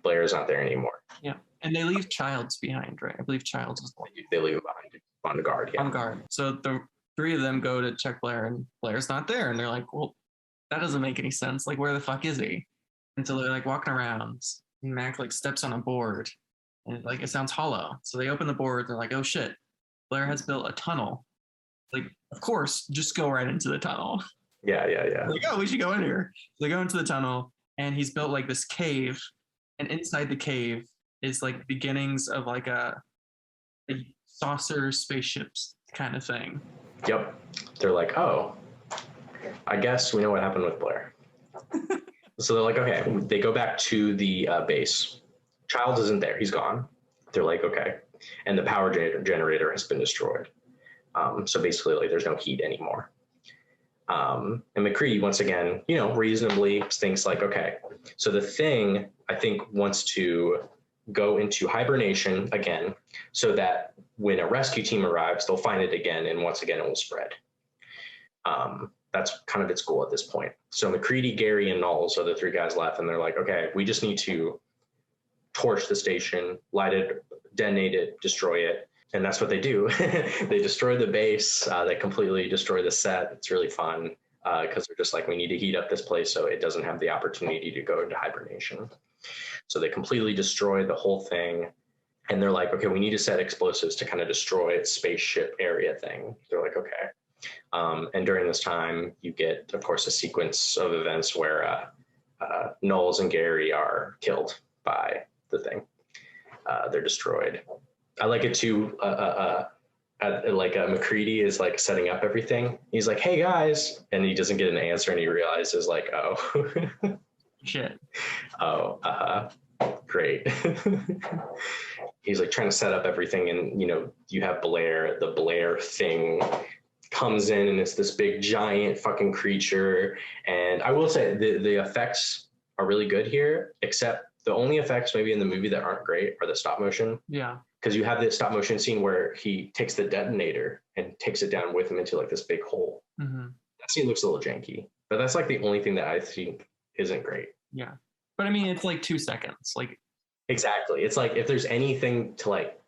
Blair is not there anymore. Yeah. And they leave Childs behind, right? I believe Childs is the one. They leave him behind on guard. Yeah. On guard. So the three of them go to check Blair, and Blair's not there. And they're like, well, that doesn't make any sense. Like, where the fuck is he? And so they're like walking around. And Mac like steps on a board, and like it sounds hollow. So they open the board. They're like, oh shit, Blair has built a tunnel. Like, of course, just go right into the tunnel. Yeah. Like, oh, we should go in here. So they go into the tunnel, and he's built like this cave, and inside the cave is like beginnings of like a saucer spaceships kind of thing. Yep. They're like, oh, I guess we know what happened with Blair. So they're like, okay, they go back to the base. Childs isn't there. He's gone. They're like, okay. And the power generator has been destroyed. So basically, like, there's no heat anymore. And McCready, once again, reasonably thinks like, okay, so the thing, I think, wants to go into hibernation again so that when a rescue team arrives, they'll find it again, and once again, it will spread. That's kind of its goal at this point. So McCready, Gary, and Knowles are the three guys left, and they're like, okay, we just need to torch the station, light it, detonate it, destroy it. And that's what they do. They destroy the base. They completely destroy the set. It's really fun because they're just like, we need to heat up this place so it doesn't have the opportunity to go into hibernation. So they completely destroy the whole thing. And they're like, okay, we need to set explosives to kind of destroy its spaceship area thing. They're like, okay. And during this time, you get, of course, a sequence of events where Knowles and Gary are killed by the thing. They're destroyed. I like it too. McCready is like setting up everything. He's like, "Hey guys," and he doesn't get an answer, and he realizes like, "Oh, shit." Oh, great. He's like trying to set up everything, and you have Blair. The Blair thing comes in, and it's this big giant fucking creature. And I will say the effects are really good here, except the only effects maybe in the movie that aren't great are the stop motion. Yeah. Because you have this stop motion scene where he takes the detonator and takes it down with him into like this big hole. Mm-hmm. That scene looks a little janky, but that's like the only thing that I think isn't great. Yeah. But I mean, it's like 2 seconds. Like, exactly. It's like if there's anything to like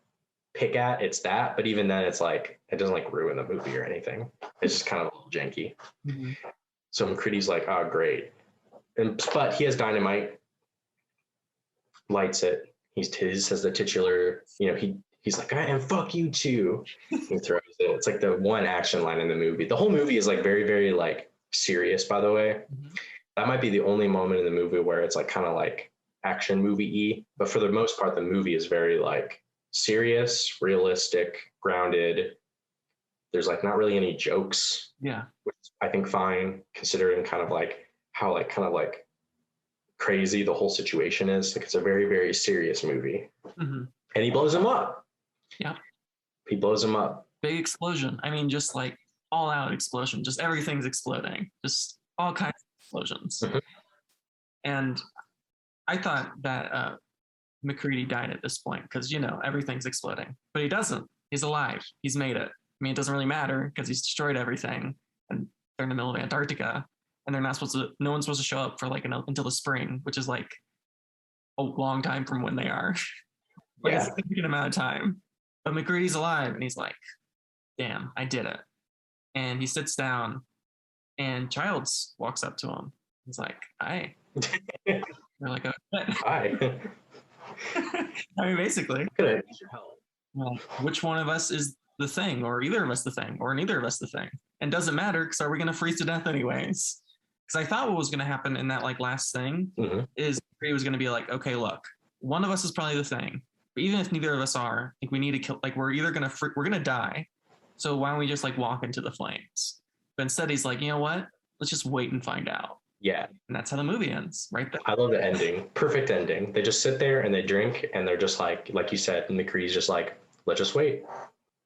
pick at, it's that. But even then, it's like it doesn't like ruin the movie or anything. It's just kind of a little janky. Mm-hmm. So McCready's like, oh, great. But he has dynamite, lights it. He says the titular, he's like, and fuck you too. He throws it. It's like the one action line in the movie. The whole movie is like very, very like serious, by the way. Mm-hmm. That might be the only moment in the movie where it's like kind of like action movie-y. But for the most part, the movie is very like serious, realistic, grounded. There's like not really any jokes, Yeah. which I think fine considering kind of like how like kind of like crazy the whole situation is. Like it's a very, very serious movie. Hmm. And he blows him up. Yeah. He blows him up. Big explosion. I mean, just like all out explosion. Just everything's exploding. Just all kinds of explosions. Mhm. And I thought that McCready died at this point because, you know, everything's exploding. But he doesn't. He's alive. He's made it. I mean, it doesn't really matter because he's destroyed everything. And they're in the middle of Antarctica. And they're not supposed to, no one's supposed to show up for like until the spring, which is like a long time from when they are. Like a significant amount of time. But McCready's alive and he's like, damn, I did it. And he sits down and Childs walks up to him. He's like, hi. They're like, oh, Hi. I mean, basically, Could I use your help? well, which one of us is the thing, or either of us the thing, or neither of us the thing? And doesn't matter because are we going to freeze to death anyways? Because I thought what was going to happen in that like last thing Mhm. is he was going to be like, okay, look, one of us is probably the thing, but even if neither of us are, like we need to kill. Like we're either going to we're going to die. So why don't we just like walk into the flames? But instead, he's like, you know what? Let's just wait and find out. Yeah. And that's how the movie ends, right there. I love the ending. Perfect ending. They just sit there and they drink and they're just like you said, McCready's just like, let's just wait.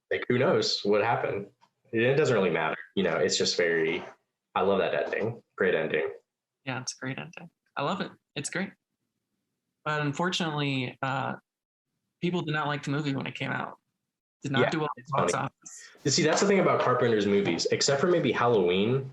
Like, who knows what happened? It doesn't really matter. You know, it's just very, I love that ending. Great ending. Yeah, it's a great ending. I love it. It's great. But unfortunately, people did not like the movie when it came out. Did not Yeah, do well at it's the box funny. office. You see, that's the thing about Carpenter's movies, except for maybe Halloween.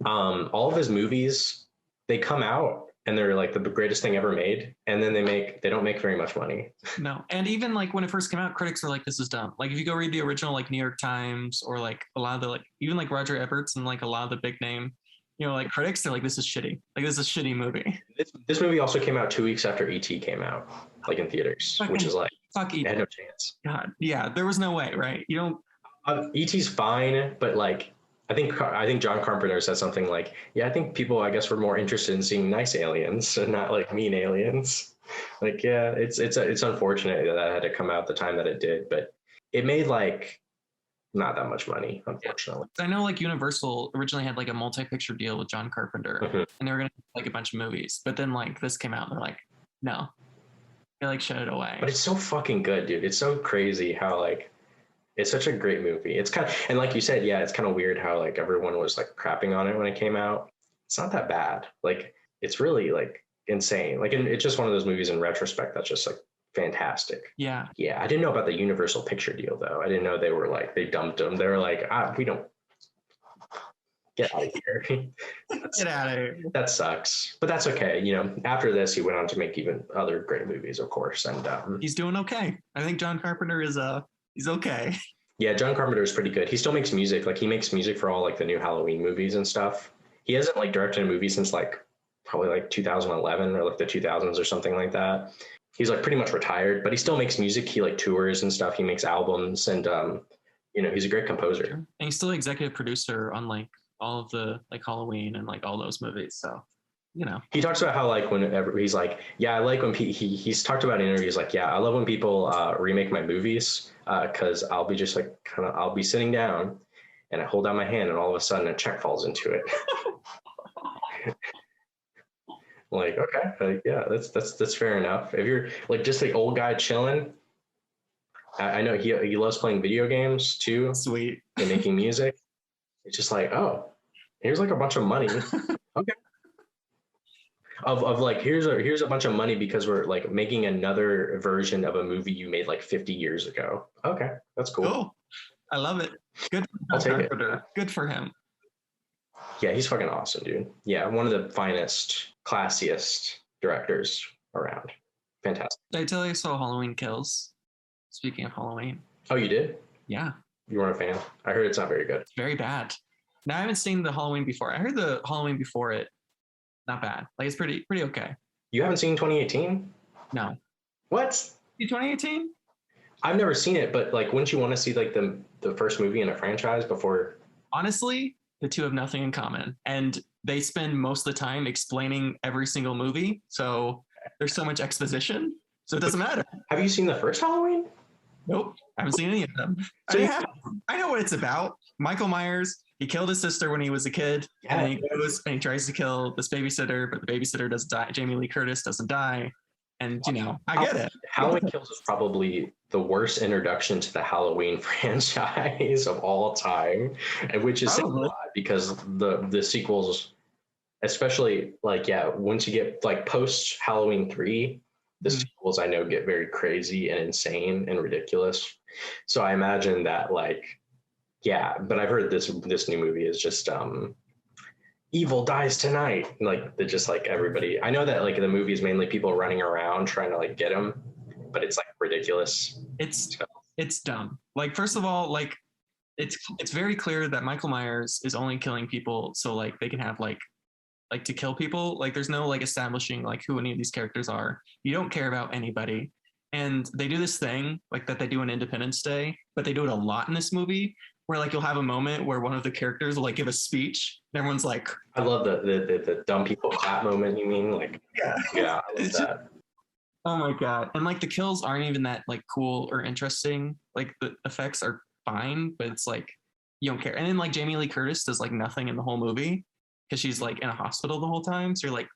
All of his movies, they come out and they're like the greatest thing ever made, and then they don't make very much money. No. And even like when it first came out, critics were like, this is dumb. Like if you go read the original like New York Times or like a lot of the like even like Roger Eberts and like a lot of the big name, you know, like critics, they're like, this is shitty. Like this is a shitty movie. This movie also came out 2 weeks after E.T. came out, like in theaters, which is like, Fuck it E.T. had no chance. God. Yeah, there was no way, right? You don't E.T.'s fine, but like I think John Carpenter said something like, yeah, I think people I guess were more interested in seeing nice aliens and not like mean aliens. Like, yeah, it's unfortunate that had to come out the time that it did, but it made like not that much money, unfortunately. I know like Universal originally had like a multi-picture deal with John Carpenter Mhm. and they were gonna make like a bunch of movies, but then like this came out and they're like, no. They like shut it away. But it's so fucking good, dude. It's so crazy how like it's such a great movie. It's kind of, and like you said, yeah, it's kind of weird how like everyone was like crapping on it when it came out. It's not that bad. Like it's really like insane. Like it's just one of those movies in retrospect that's just like fantastic. Yeah. Yeah, I didn't know about the Universal picture deal though. I didn't know they were like they dumped them. They were like, we don't get out of here. Get out of here. That sucks, but that's okay. You know, after this, he went on to make even other great movies, of course. And He's doing okay. I think John Carpenter is he's okay. yeah, John Carpenter is pretty good. He still makes music. Like he makes music for all like the new Halloween movies and stuff. He hasn't like directed a movie since like probably like 2011 or like the 2000s or something like that. He's like pretty much retired, but he still makes music. He like tours and stuff. He makes albums and you know, he's a great composer. Sure. And he's still executive producer on like all of the like Halloween and like all those movies. So, you know, He talks about how like whenever he's like, yeah, I like when he's talked about in interviews like, yeah, I love when people remake my movies because I'll be just like I'll be sitting down and I hold out my hand and all of a sudden a check falls into it. Like, okay, like, yeah, that's fair enough. If you're like just the old guy chilling, I know he loves playing video games too sweet. and making music. It's just like, oh, here's like a bunch of money. Okay. Of like here's a bunch of money because we're like making another version of a movie you made like 50 years ago. Okay, that's cool. Cool. I love it. Good for I'll take it. Carpenter. Good for him. Yeah, he's fucking awesome, dude. Yeah, one of the finest, classiest directors around. Fantastic. Did I tell you I saw Halloween Kills? Speaking of Halloween. Oh, you did? Yeah, You weren't a fan? I heard it's not very good. it's very bad. Now I haven't seen the Halloween before. I heard the Halloween before it, not bad. Like it's pretty okay. You haven't seen 2018? No. What? 2018? I've never seen it, but like, wouldn't you want to see like the first movie in a franchise before? Honestly, the two have nothing in common. And they spend most of the time explaining every single movie. So there's so much exposition. So it doesn't matter. Have you seen the first Halloween? Nope, I haven't seen any of them. So I know what it's about. Michael Myers, he killed his sister when he was a kid, and then he goes and he tries to kill this babysitter, but the babysitter doesn't die. Jamie Lee Curtis doesn't die. And, I get it. Halloween Kills is probably the worst introduction to the Halloween franchise of all time, and which is saying a lot because the sequels, especially once you get like post Halloween 3, the sequels I know get very crazy and insane and ridiculous. So I imagine that but I've heard this new movie is just evil dies tonight. Like they're just like everybody. I know that like the movie is mainly people running around trying to like get him, but it's like ridiculous. It's dumb. Like first of all, like it's very clear that Michael Myers is only killing people so like they can have like to kill people. Like there's no like establishing like who any of these characters are. You don't care about anybody. And they do this thing like that they do in Independence Day, but they do it a lot in this movie where like you'll have a moment where one of the characters will like give a speech and everyone's like, I love the dumb people clap moment. You mean like, yeah, I love that. Oh my God. And like the kills aren't even that like cool or interesting. Like the effects are fine, but it's like, you don't care. And then like Jamie Lee Curtis does like nothing in the whole movie because she's like in a hospital the whole time. So you're like,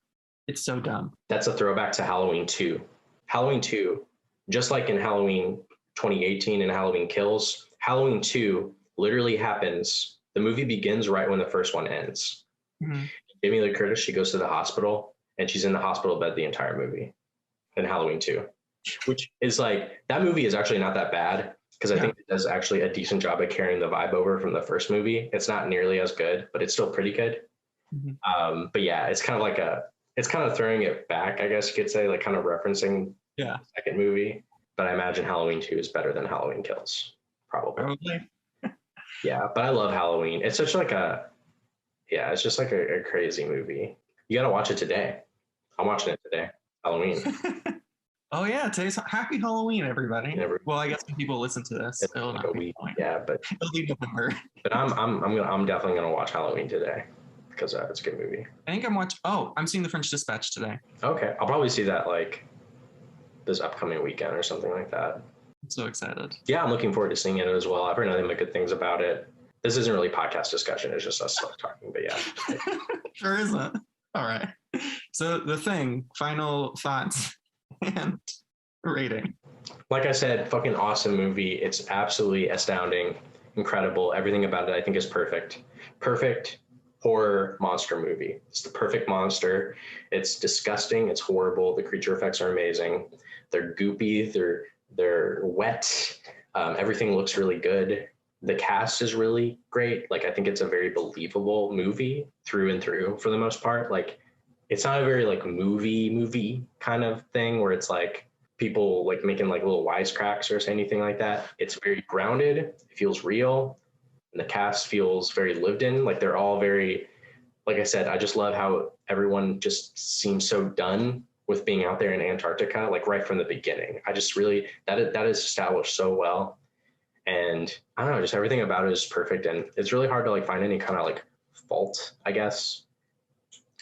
it's so dumb. That's a throwback to Halloween 2. Halloween 2, just like in Halloween 2018 and Halloween Kills, Halloween 2 literally happens. The movie begins right when the first one ends. Mm-hmm. Jamie Lee Curtis, she goes to the hospital and she's in the hospital bed the entire movie in Halloween 2, which is like, that movie is actually not that bad because I think it does actually a decent job at carrying the vibe over from the first movie. It's not nearly as good, but it's still pretty good. Mm-hmm. But yeah, it's kind of throwing it back, I guess you could say, like kind of referencing the second movie. But I imagine Halloween 2 is better than Halloween Kills, probably. Yeah, but I love Halloween. It's such like it's just like a crazy movie. You got to watch it today. I'm watching it today. Halloween. Oh yeah, today's Happy Halloween, everybody. Well, I guess when people listen to this, it'll not be Halloween. Yeah, but it'll be November. But I'm definitely gonna watch Halloween today because it's a good movie. I think I'm seeing The French Dispatch today. Okay, I'll probably see that like this upcoming weekend or something like that. I'm so excited. Yeah, I'm looking forward to seeing it as well. I've heard nothing but good things about it. This isn't really podcast discussion. It's just us talking, but yeah. Sure isn't. All right. So The Thing, final thoughts and rating. Like I said, fucking awesome movie. It's absolutely astounding, incredible. Everything about it I think is perfect. Perfect horror monster movie. It's the perfect monster. It's disgusting. It's horrible. The creature effects are amazing. They're goopy. They're wet. Everything looks really good. The cast is really great. Like I think it's a very believable movie through and through for the most part. Like it's not a very like movie kind of thing where it's like people like making like little wisecracks or anything like that. It's very grounded. It feels real. And the cast feels very lived in. Like they're all very, like I said, I just love how everyone just seems so done with being out there in Antarctica, like right from the beginning. I just really, that is established so well. And I don't know, just everything about it is perfect. And it's really hard to like find any kind of like fault, I guess.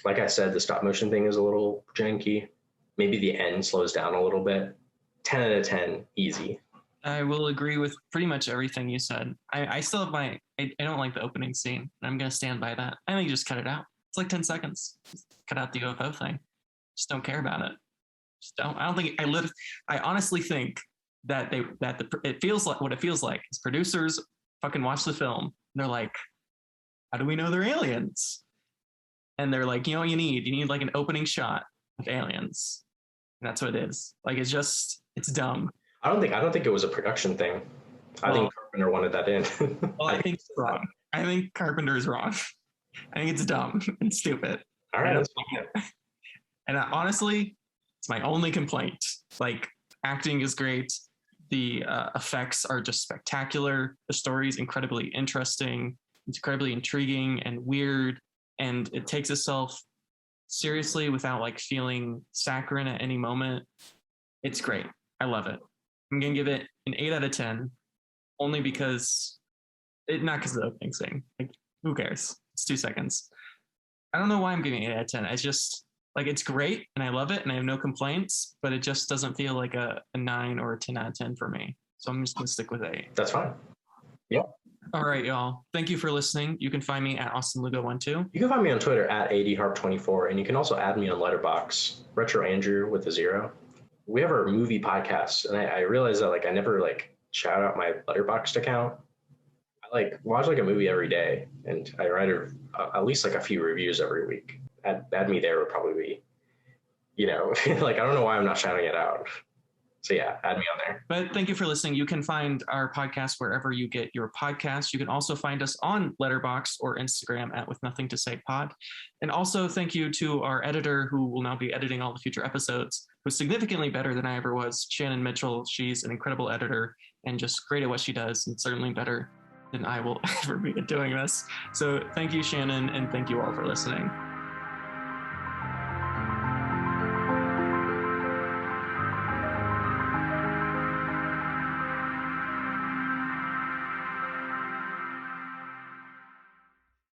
Like I said, the stop motion thing is a little janky. Maybe the end slows down a little bit. 10 out of 10, easy. I will agree with pretty much everything you said. I still have I don't like the opening scene. And I'm going to stand by that. I think just cut it out. It's like 10 seconds. Just cut out the UFO thing. Just don't care about it. Just don't. I don't think I honestly think that it feels like what it feels like is producers fucking watch the film. And they're like, how do we know they're aliens? And they're like, you know what you need like an opening shot of aliens. And that's what it is. Like, it's dumb. I don't think it was a production thing. I think Carpenter wanted that in. Well, I think it's wrong. I think Carpenter is wrong. I think it's dumb and stupid. All right. And honestly, it's my only complaint. Like, acting is great. The effects are just spectacular. The story is incredibly interesting. It's incredibly intriguing and weird. And it takes itself seriously without like feeling saccharine at any moment. It's great. I love it. I'm going to give it an 8 out of 10 only because not because of the opening scene. Like, who cares? It's 2 seconds. I don't know why I'm giving it 8 out of 10. It's just like, it's great and I love it and I have no complaints, but it just doesn't feel like a 9 or a 10 out of 10 for me. So I'm just going to stick with A. That's fine. All right, y'all. Thank you for listening. You can find me at AustinLugo12. You can find me on Twitter at ADHarp24, and you can also add me on Letterboxd, Retro Andrew with a 0. We have our movie podcast, and I realized that like I never like shout out my Letterboxd account. I like watch like a movie every day, and I write at least like a few reviews every week. Add me there would probably be, you know, like I don't know why I'm not shouting it out. So yeah, add me on there. But thank you for listening. You can find our podcast wherever you get your podcasts. You can also find us on Letterboxd or Instagram at With Nothing to Say Pod. And also thank you to our editor who will now be editing all the future episodes, who's significantly better than I ever was, Shannon Mitchell. She's an incredible editor and just great at what she does, and certainly better than I will ever be at doing this. So thank you, Shannon, and thank you all for listening.